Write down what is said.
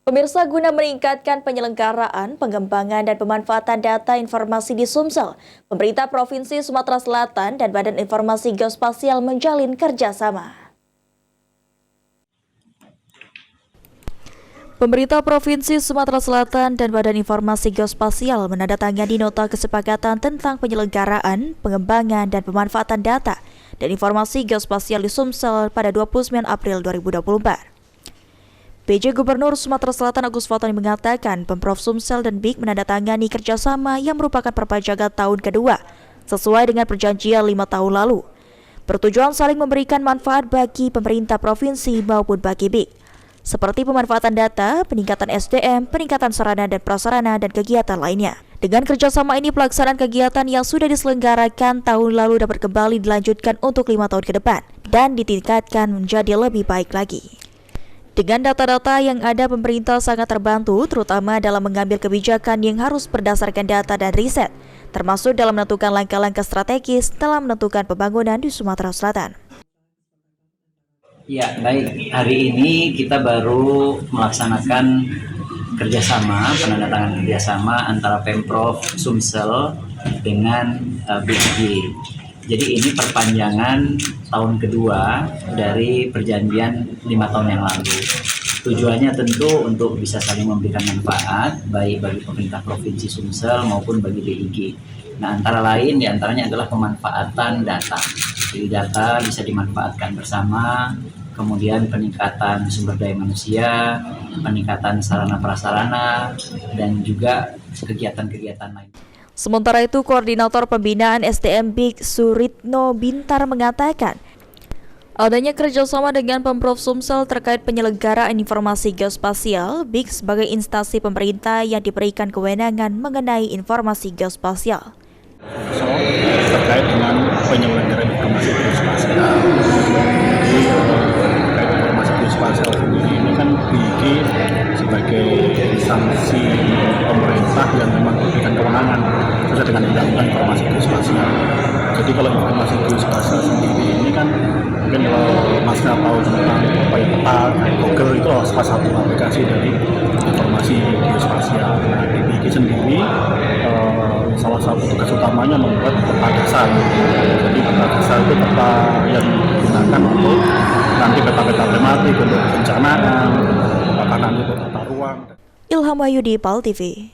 Pemirsa, guna meningkatkan penyelenggaraan, pengembangan, dan pemanfaatan data informasi di Sumsel, pemerintah Provinsi Sumatera Selatan dan Badan Informasi Geospasial menjalin kerjasama. Pemerintah Provinsi Sumatera Selatan dan Badan Informasi Geospasial menandatangani nota kesepakatan tentang penyelenggaraan, pengembangan, dan pemanfaatan data dan informasi geospasial di Sumsel pada 29 April 2024. PJ Gubernur Sumatera Selatan Agus Fatani mengatakan Pemprov Sumsel dan BIK menandatangani kerjasama yang merupakan perpanjangan tahun kedua sesuai dengan perjanjian 5 tahun lalu. Bertujuan saling memberikan manfaat bagi pemerintah provinsi maupun bagi BIK, seperti pemanfaatan data, peningkatan SDM, peningkatan sarana dan prasarana, dan kegiatan lainnya. Dengan kerjasama ini, pelaksanaan kegiatan yang sudah diselenggarakan tahun lalu dapat kembali dilanjutkan untuk 5 tahun ke depan dan ditingkatkan menjadi lebih baik lagi. Dengan data-data yang ada, pemerintah sangat terbantu, terutama dalam mengambil kebijakan yang harus berdasarkan data dan riset, termasuk dalam menentukan langkah-langkah strategis dalam menentukan pembangunan di Sumatera Selatan. Ya, baik. Hari ini kita baru melaksanakan penandatangan kerjasama antara Pemprov Sumsel dengan BIG. Jadi ini perpanjangan tahun kedua dari perjanjian 5 tahun yang lalu. Tujuannya tentu untuk bisa saling memberikan manfaat baik bagi pemerintah Provinsi Sumsel maupun bagi BIG. Nah, antara lain diantaranya adalah pemanfaatan data. Jadi data bisa dimanfaatkan bersama, kemudian peningkatan sumber daya manusia, peningkatan sarana prasarana, dan juga kegiatan-kegiatan lain. Sementara itu, Koordinator Pembinaan SDM BIK Suritno Bintar mengatakan, adanya kerjasama dengan Pemprov Sumsel terkait penyelenggaraan informasi geospasial, BIK sebagai instansi pemerintah yang diberikan kewenangan mengenai informasi geospasial. Terkait dengan penyelenggaraan informasi geospasial. Jadi terkait informasi geospasial sendiri ini kan BIG sebagai instansi pemerintah yang memang diberikan kewenangan sesuai dengan undang-undang informasi geospasial. Jadi kalau informasi geospasial sendiri ini kan mungkin kalau Mas tahu tentang apa yang tepat, Google itu salah satu aplikasi dari informasi geospasial. Nah, di BIG sendiri salah satu tugas utamanya membuat peta dasar. Jadi peta dasar itu peta yang digunakan untuk nanti peta-peta tematik untuk perencanaan, nanti untuk tata ruang. Ilham Wahyudi, PAL TV.